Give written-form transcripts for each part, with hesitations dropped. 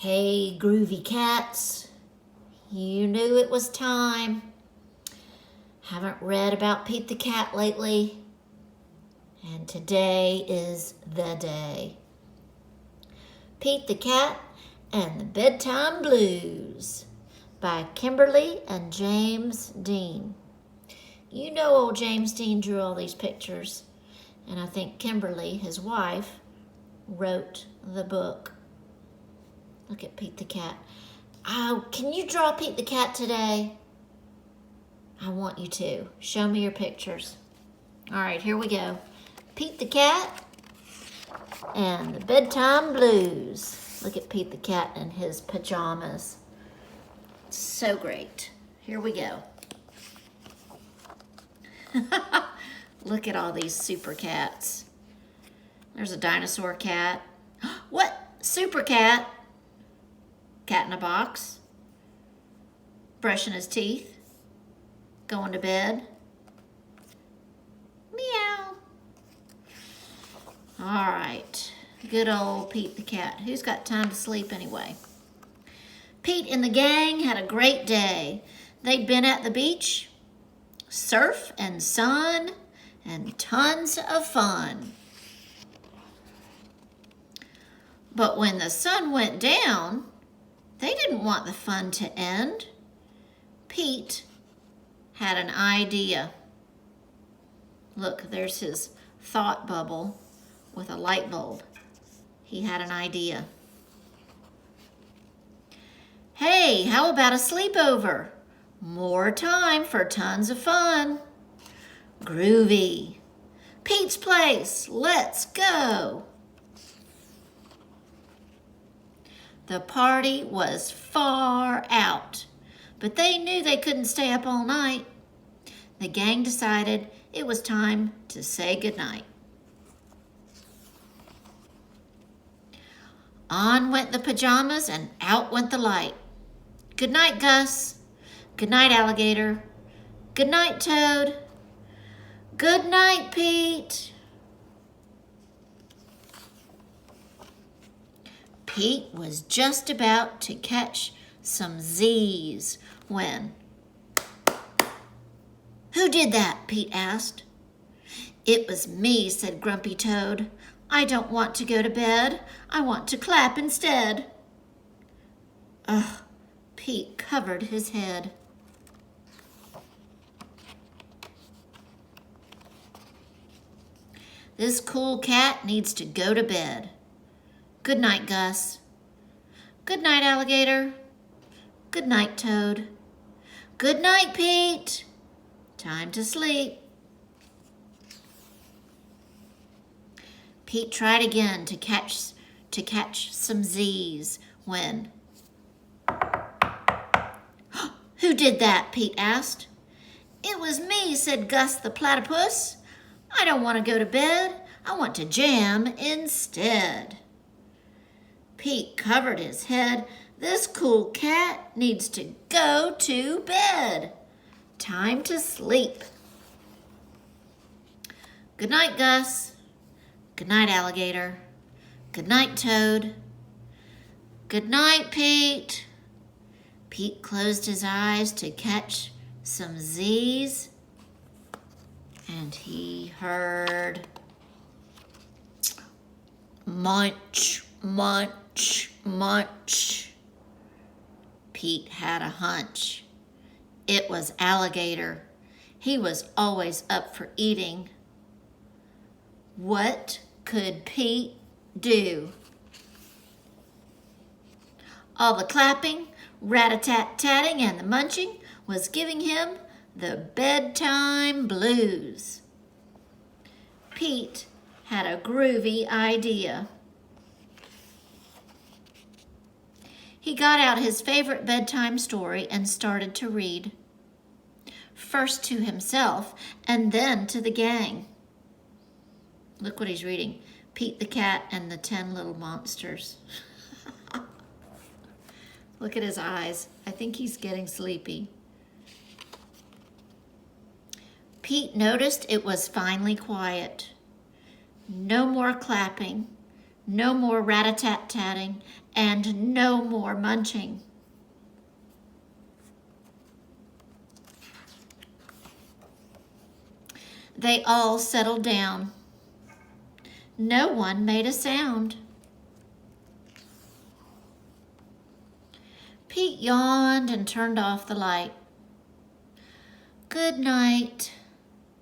Hey, groovy cats, you knew it was time. Haven't read about Pete the cat lately, and today is the day. Pete the Cat and the Bedtime Blues by Kimberly and James Dean. You know old James Dean drew all these pictures, and I think Kimberly, his wife, wrote the book. Look at Pete the Cat. Oh, can you draw Pete the Cat today? I want you to. Show me your pictures. All right, here we go. Pete the Cat and the Bedtime Blues. Look at Pete the Cat in his pajamas. So great. Here we go. Look at all these super cats. There's a dinosaur cat. What? Super cat? Cat in a box, brushing his teeth, going to bed. Meow. All right, good old Pete the Cat. Who's got time to sleep anyway? Pete and the gang had a great day. They'd been at the beach, surf and sun, and tons of fun. But when the sun went down, they didn't want the fun to end. Pete had an idea. Look, there's his thought bubble with a light bulb. He had an idea. Hey, how about a sleepover? More time for tons of fun. Groovy. Pete's place, let's go. The party was far out, but they knew they couldn't stay up all night. The gang decided it was time to say goodnight. On went the pajamas and out went the light. Good night, Gus. Good night, Alligator. Good night, Toad. Good night, Pete. Pete was just about to catch some Z's when... Who did that? Pete asked. It was me, said Grumpy Toad. I don't want to go to bed. I want to clap instead. Ugh, Pete covered his head. This cool cat needs to go to bed. Good night, Gus. Good night, Alligator. Good night, Toad. Good night, Pete. Time to sleep. Pete tried again to catch some Z's when... Who did that? Pete asked. It was me, said Gus the Platypus. I don't want to go to bed. I want to jam instead. Pete covered his head. This cool cat needs to go to bed. Time to sleep. Good night, Gus. Good night, Alligator. Good night, Toad. Good night, Pete. Pete closed his eyes to catch some Z's, and he heard munch, munch, munch. Pete had a hunch. It was Alligator. He was always up for eating. What could Pete do? All the clapping, rat-a-tat-tatting, and the munching was giving him the bedtime blues. Pete had a groovy idea. He got out his favorite bedtime story and started to read. First to himself and then to the gang. Look what he's reading. Pete the Cat and the 10 Little Monsters. Look at his eyes. I think he's getting sleepy. Pete noticed it was finally quiet. No more clapping, No more rat-a-tat-tatting, and no more munching. They all settled down. No one made a sound. Pete yawned and turned off the light. Good night.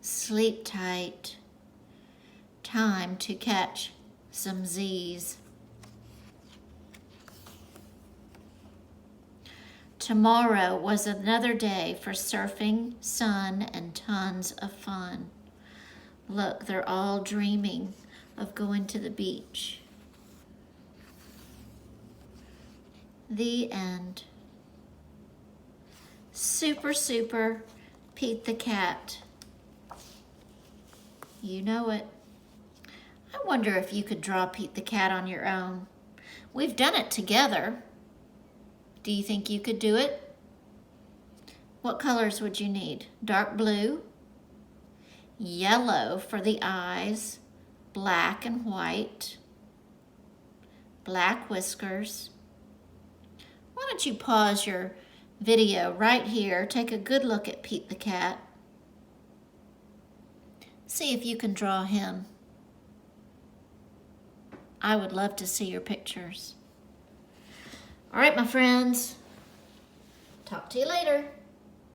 Sleep tight. Time to catch some Z's. Tomorrow was another day for surfing, sun, and tons of fun. Look, they're all dreaming of going to the beach. The end. Super, super, Pete the Cat. You know it. I wonder if you could draw Pete the Cat on your own. We've done it together. Do you think you could do it? What colors would you need? Dark blue, yellow for the eyes, black and white, black whiskers. Why don't you pause your video right here, take a good look at Pete the Cat. See if you can draw him. I would love to see your pictures. All right, my friends. Talk to you later.